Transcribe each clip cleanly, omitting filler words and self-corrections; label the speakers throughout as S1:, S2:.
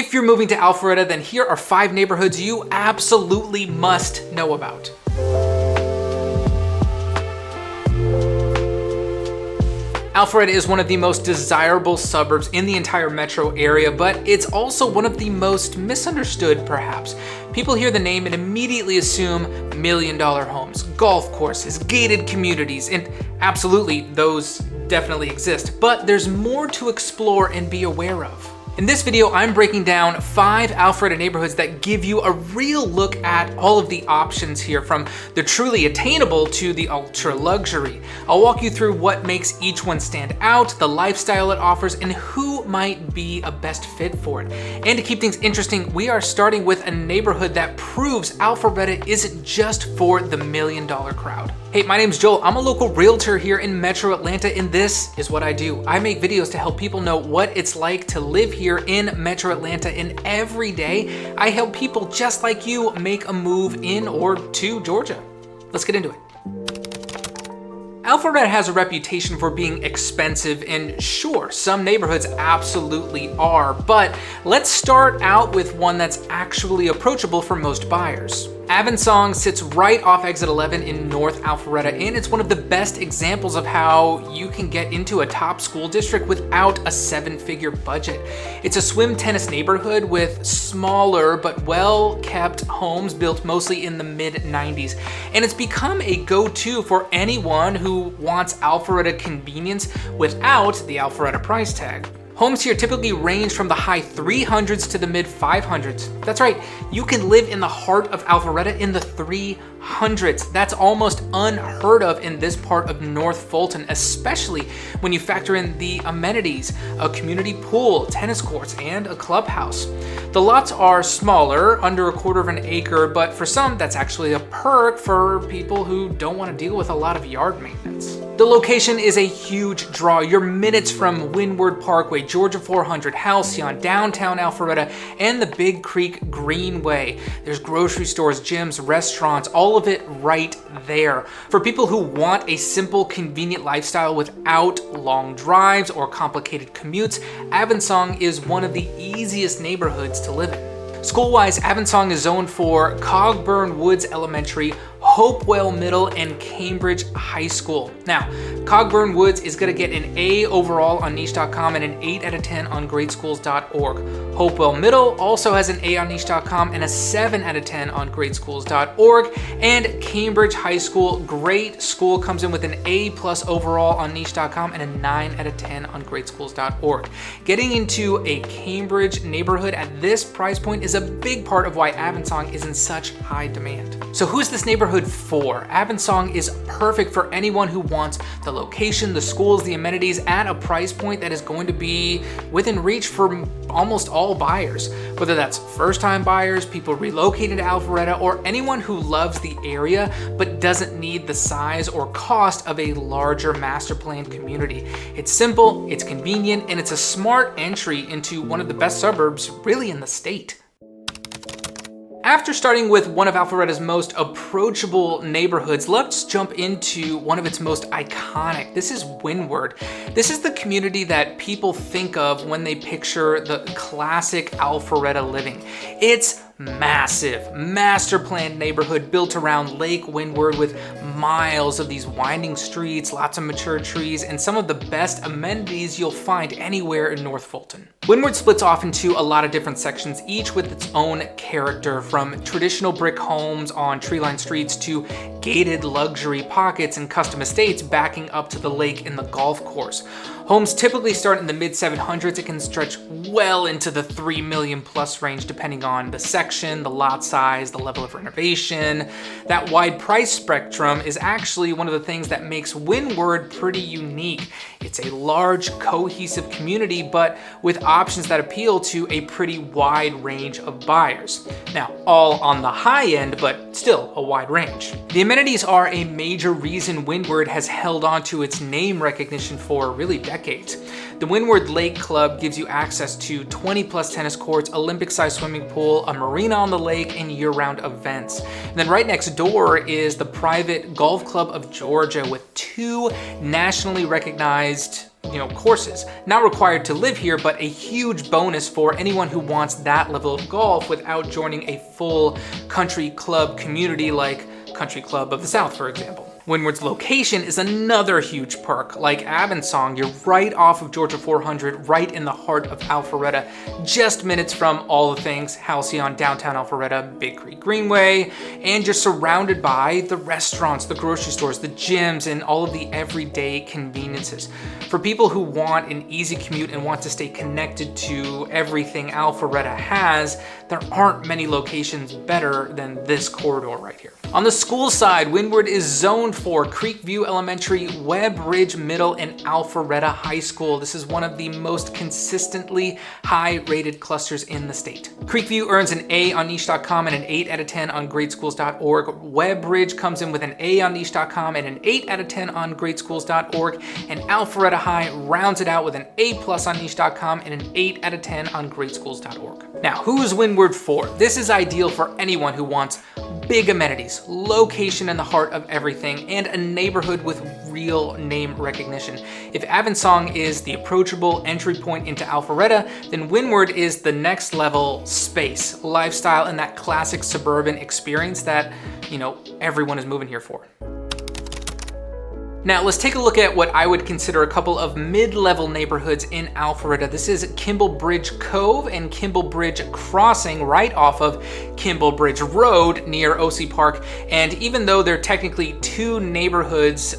S1: If you're moving to Alpharetta, then here are 5 neighborhoods you absolutely must know about. Alpharetta is one of the most desirable suburbs in the entire metro area, but it's also one of the most misunderstood, perhaps. People hear the name and immediately assume million-dollar homes, golf courses, gated communities, and absolutely, those definitely exist. But there's more to explore and be aware of. In this video, I'm breaking down 5 Alpharetta neighborhoods that give you a real look at all of the options here, from the truly attainable to the ultra luxury. I'll walk you through what makes each one stand out, the lifestyle it offers, and who might be a best fit for it. And to keep things interesting, we are starting with a neighborhood that proves Alpharetta isn't just for the million-dollar crowd. Hey, my name's Joel. I'm a local realtor here in Metro Atlanta, and this is what I do. I make videos to help people know what it's like to live here in Metro Atlanta, and every day I help people just like you make a move in or to Georgia. Let's get into it. Alpharetta has a reputation for being expensive, and sure, some neighborhoods absolutely are, but let's start out with one that's actually approachable for most buyers. Avensong sits right off exit 11 in North Alpharetta, and it's one of the best examples of how you can get into a top school district without a 7-figure budget. It's a swim tennis neighborhood with smaller but well-kept homes built mostly in the mid-90s, and it's become a go-to for anyone who wants Alpharetta convenience without the Alpharetta price tag. Homes here typically range from the high 300s to the mid 500s. That's right, you can live in the heart of Alpharetta in the 300s. That's almost unheard of in this part of North Fulton, especially when you factor in the amenities, a community pool, tennis courts, and a clubhouse. The lots are smaller, under a quarter of an acre, but for some, that's actually a perk for people who don't want to deal with a lot of yard maintenance. The location is a huge draw. You're minutes from Windward Parkway, Georgia 400, Halcyon, downtown Alpharetta, and the Big Creek Greenway. There's grocery stores, gyms, restaurants, all of it right there. For people who want a simple, convenient lifestyle without long drives or complicated commutes, Avensong is one of the easiest neighborhoods to live in. School-wise, Avensong is zoned for Cogburn Woods Elementary, Hopewell Middle, and Cambridge High School. Now, Cogburn Woods is going to get an A overall on niche.com and an 8 out of 10 on greatschools.org. Hopewell Middle also has an A on niche.com and a 7 out of 10 on greatschools.org. And Cambridge High School, great school, comes in with an A+ overall on niche.com and a 9 out of 10 on greatschools.org. Getting into a Cambridge neighborhood at this price point is a big part of why Avensong is in such high demand. So who's this neighborhood for? Avensong is perfect for anyone who wants the location, the schools, the amenities at a price point that is going to be within reach for almost all buyers. Whether that's first-time buyers, people relocating to Alpharetta, or anyone who loves the area but doesn't need the size or cost of a larger master planned community. It's simple, it's convenient, and it's a smart entry into one of the best suburbs really in the state. After starting with one of Alpharetta's most approachable neighborhoods, let's jump into one of its most iconic. This is Windward. This is the community that people think of when they picture the classic Alpharetta living. It's massive, master planned neighborhood built around Lake Windward with miles of these winding streets, lots of mature trees, and some of the best amenities you'll find anywhere in North Fulton. Windward splits off into a lot of different sections, each with its own character, from traditional brick homes on tree-lined streets to gated luxury pockets and custom estates backing up to the lake and the golf course. Homes typically start in the mid-700s. It can stretch well into the $3 million plus range depending on the section, the lot size, the level of renovation. That wide price spectrum is actually one of the things that makes Windward pretty unique. It's a large, cohesive community, but with options that appeal to a pretty wide range of buyers. Now, all on the high end, but still a wide range. The amenities are a major reason Windward has held on to its name recognition for really decades. The Windward Lake Club gives you access to 20 plus tennis courts, Olympic-sized swimming pool, a marina on the lake, and year-round events. And then right next door is the private Golf Club of Georgia with 2 nationally recognized courses. Not required to live here, but a huge bonus for anyone who wants that level of golf without joining a full country club community like Country Club of the South, for example. Windward's location is another huge perk. Like Avensong, you're right off of Georgia 400, right in the heart of Alpharetta, just minutes from all the things Halcyon, downtown Alpharetta, Big Creek Greenway, and you're surrounded by the restaurants, the grocery stores, the gyms, and all of the everyday conveniences. For people who want an easy commute and want to stay connected to everything Alpharetta has, there aren't many locations better than this corridor right here. On the school side, Windward is zoned for Creekview Elementary, Webb Ridge Middle, and Alpharetta High School. This is one of the most consistently high-rated clusters in the state. Creekview earns an A on niche.com and an 8 out of 10 on gradeschools.org. Webb Ridge comes in with an A on niche.com and an 8 out of 10 on gradeschools.org. And Alpharetta High rounds it out with an A+ on niche.com and an 8 out of 10 on gradeschools.org. Now, who is Windward for? This is ideal for anyone who wants big amenities, location in the heart of everything, and a neighborhood with real name recognition. If Avensong is the approachable entry point into Alpharetta, then Windward is the next level space, lifestyle, and that classic suburban experience that, everyone is moving here for. Now let's take a look at what I would consider a couple of mid-level neighborhoods in Alpharetta. This is Kimble Bridge Cove and Kimble Bridge Crossing right off of Kimble Bridge Road near OC Park. And even though they're technically two neighborhoods,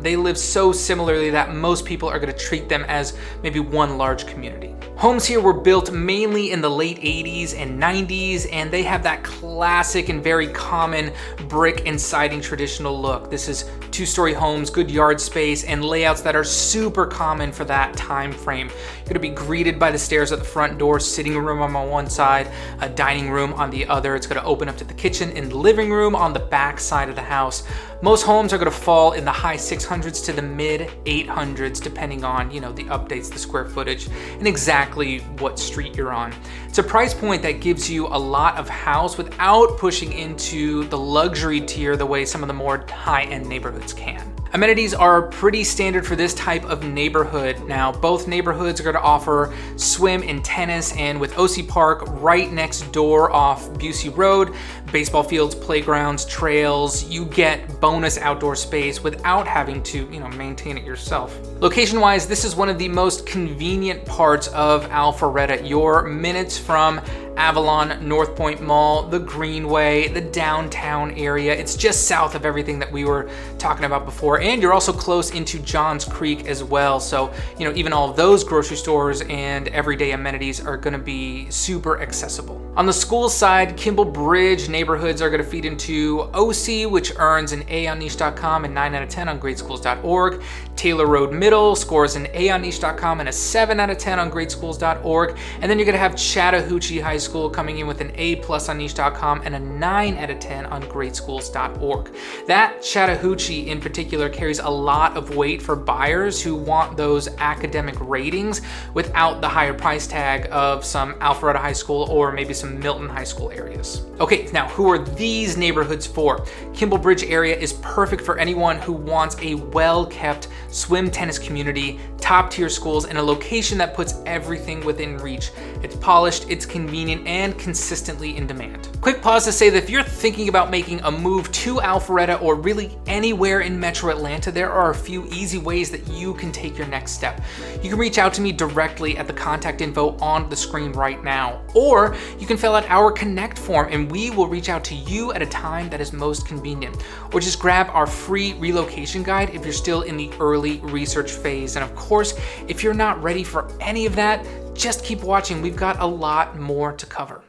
S1: they live so similarly that most people are going to treat them as maybe one large community. Homes here were built mainly in the late 80s and 90s, and they have that classic and very common brick and siding traditional look. This is two-story homes, good yard space, and layouts that are super common for that time frame. You're gonna be greeted by the stairs at the front door, sitting room on one side, a dining room on the other. It's gonna open up to the kitchen and living room on the back side of the house. Most homes are gonna fall in the high 600s to the mid 800s, depending on, the updates, the square footage, and exactly what street you're on. It's a price point that gives you a lot of house without pushing into the luxury tier the way some of the more high-end neighborhoods can. Amenities are pretty standard for this type of neighborhood. Now, both neighborhoods are going to offer swim and tennis, and with OC Park right next door off Busey Road, baseball fields, playgrounds, trails, you get bonus outdoor space without having to, maintain it yourself. Location-wise, this is one of the most convenient parts of Alpharetta. You're minutes from Avalon, North Point Mall, the Greenway, the downtown area. It's just south of everything that we were talking about before. And you're also close into Johns Creek as well. So, even all of those grocery stores and everyday amenities are gonna be super accessible. On the school side, Kimble Bridge neighborhoods are gonna feed into OC, which earns an A on niche.com and 9 out of 10 on gradeschools.org. Taylor Road Middle scores an A on niche.com and a 7 out of 10 on gradeschools.org. And then you're gonna have Chattahoochee High School coming in with an A+ on niche.com and a 9 out of 10 on gradeschools.org. That Chattahoochee in particular carries a lot of weight for buyers who want those academic ratings without the higher price tag of some Alpharetta High School or maybe some Milton High School areas. Okay, now who are these neighborhoods for? Kimble Bridge area is perfect for anyone who wants a well-kept swim tennis community, top-tier schools, and a location that puts everything within reach. It's polished, it's convenient, and consistently in demand. Quick pause to say that if you're thinking about making a move to Alpharetta or really anywhere in Metro Atlanta, there are a few easy ways that you can take your next step. You can reach out to me directly at the contact info on the screen right now, or you can fill out our Connect form and we will reach out to you at a time that is most convenient. Or just grab our free relocation guide if you're still in the early research phase. And of course, if you're not ready for any of that, just keep watching. We've got a lot more to cover.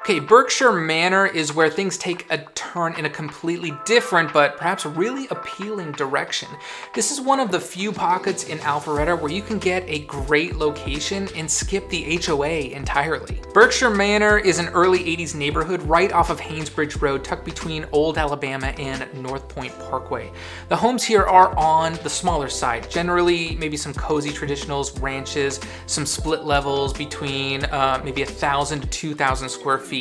S1: Okay, Berkshire Manor is where things take a turn in a completely different but perhaps really appealing direction. This is one of the few pockets in Alpharetta where you can get a great location and skip the HOA entirely. Berkshire Manor is an early 80s neighborhood right off of Haynesbridge Road, tucked between Old Alabama and North Point Parkway. The homes here are on the smaller side, generally maybe some cozy traditionals, ranches, some split levels between maybe 1,000 to 2,000 square feet.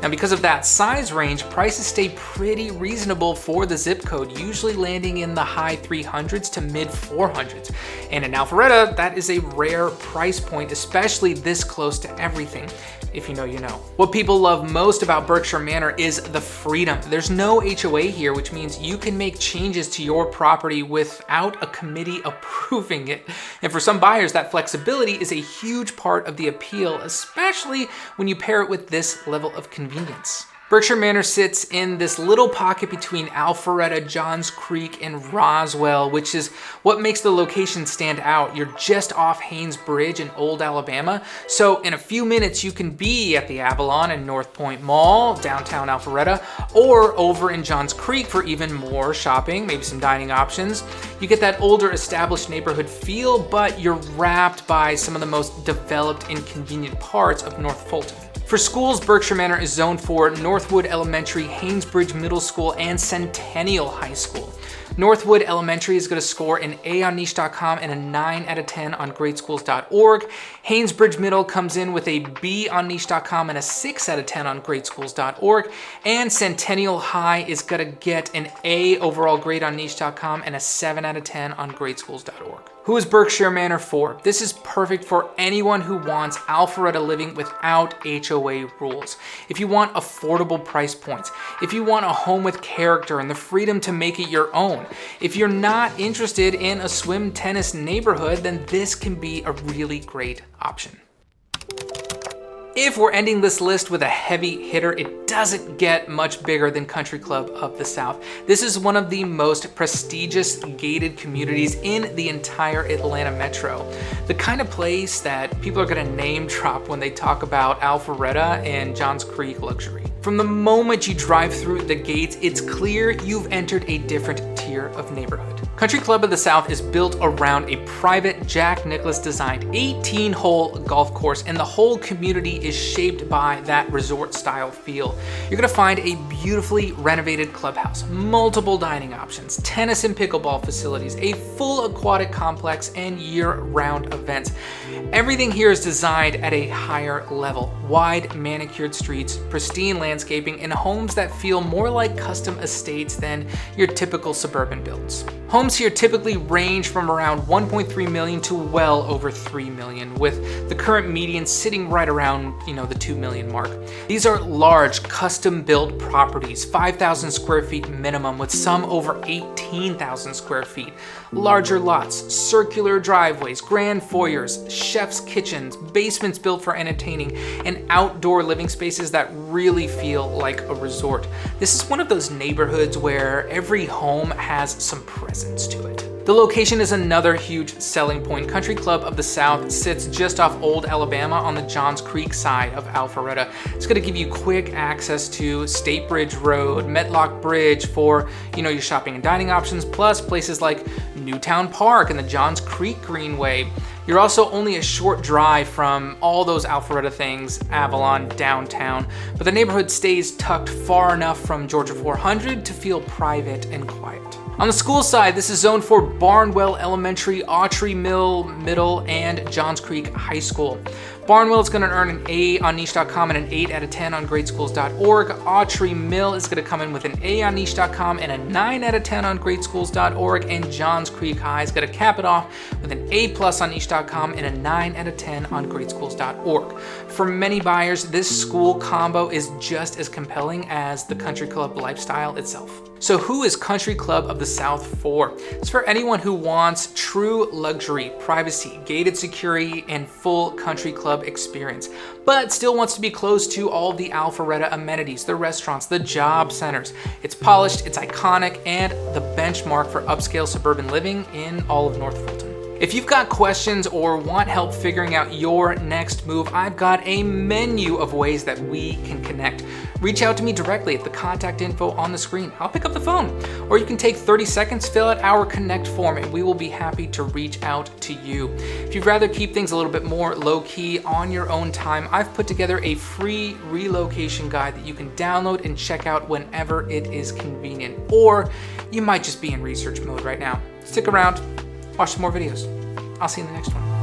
S1: Now, because of that size range, prices stay pretty reasonable for the zip code, usually landing in the high 300s to mid 400s. And in Alpharetta, that is a rare price point, especially this close to everything. If you know, you know. What people love most about Berkshire Manor is the freedom. There's no HOA here, which means you can make changes to your property without a committee approving it. And for some buyers, that flexibility is a huge part of the appeal, especially when you pair it with this level of convenience. Berkshire Manor sits in this little pocket between Alpharetta, Johns Creek, and Roswell, which is what makes the location stand out. You're just off Haynes Bridge in Old Alabama, so in a few minutes you can be at the Avalon and North Point Mall, downtown Alpharetta, or over in Johns Creek for even more shopping, maybe some dining options. You get that older established neighborhood feel, but you're wrapped by some of the most developed and convenient parts of North Fulton. For schools, Berkshire Manor is zoned for Northwood Elementary, Haynes Bridge Middle School, and Centennial High School. Northwood Elementary is going to score an A on niche.com and a 9 out of 10 on greatschools.org. Haynes Bridge Middle comes in with a B on niche.com and a 6 out of 10 on greatschools.org. And Centennial High is going to get an A overall grade on niche.com and a 7 out of 10 on greatschools.org. Who is Berkshire Manor for? This is perfect for anyone who wants Alpharetta living without HOA rules. If you want affordable price points, if you want a home with character and the freedom to make it your own, if you're not interested in a swim tennis neighborhood, then this can be a really great option. If we're ending this list with a heavy hitter, it doesn't get much bigger than Country Club of the South. This is one of the most prestigious gated communities in the entire Atlanta metro. The kind of place that people are gonna name drop when they talk about Alpharetta and Johns Creek luxury. From the moment you drive through the gates, it's clear you've entered a different tier of neighborhood. Country Club of the South is built around a private Jack Nicklaus designed 18-hole golf course, and the whole community is shaped by that resort style feel. You're gonna find a beautifully renovated clubhouse, multiple dining options, tennis and pickleball facilities, a full aquatic complex, and year-round events. Everything here is designed at a higher level. Wide manicured streets, pristine landscaping, and homes that feel more like custom estates than your typical suburban builds. Homes here typically range from around 1.3 million to well over 3 million, with the current median sitting right around, the 2 million mark. These are large, custom-built properties, 5,000 square feet minimum, with some over 18,000 square feet. Larger lots, circular driveways, grand foyers, chef's kitchens, basements built for entertaining, and outdoor living spaces that really feel like a resort. This is one of those neighborhoods where every home has some presence to it. The location is another huge selling point. Country Club of the South sits just off Old Alabama on the Johns Creek side of Alpharetta. It's going to give you quick access to State Bridge Road, Metlock Bridge for, your shopping and dining options, plus places like Newtown Park and the Johns Creek Greenway. You're also only a short drive from all those Alpharetta things, Avalon, downtown, but the neighborhood stays tucked far enough from Georgia 400 to feel private and quiet. On the school side, this is zoned for Barnwell Elementary, Autry Middle, and Johns Creek High School. Barnwell is going to earn an A on niche.com and an 8 out of 10 on greatschools.org. Autry Mill is going to come in with an A on niche.com and a 9 out of 10 on greatschools.org. And Johns Creek High is going to cap it off with an A+ on niche.com and a 9 out of 10 on greatschools.org. For many buyers, this school combo is just as compelling as the Country Club lifestyle itself. So who is Country Club of the South for? It's for anyone who wants true luxury, privacy, gated security, and full country club experience, but still wants to be close to all the Alpharetta amenities, the restaurants, the job centers. It's polished, it's iconic, and the benchmark for upscale suburban living in all of North Fulton. If you've got questions or want help figuring out your next move, I've got a menu of ways that we can connect. Reach out to me directly at the contact info on the screen. I'll pick up the phone. Or you can take 30 seconds, fill out our Connect form, and we will be happy to reach out to you. If you'd rather keep things a little bit more low-key on your own time, I've put together a free relocation guide that you can download and check out whenever it is convenient. Or you might just be in research mode right now. Stick around. Watch some more videos. I'll see you in the next one.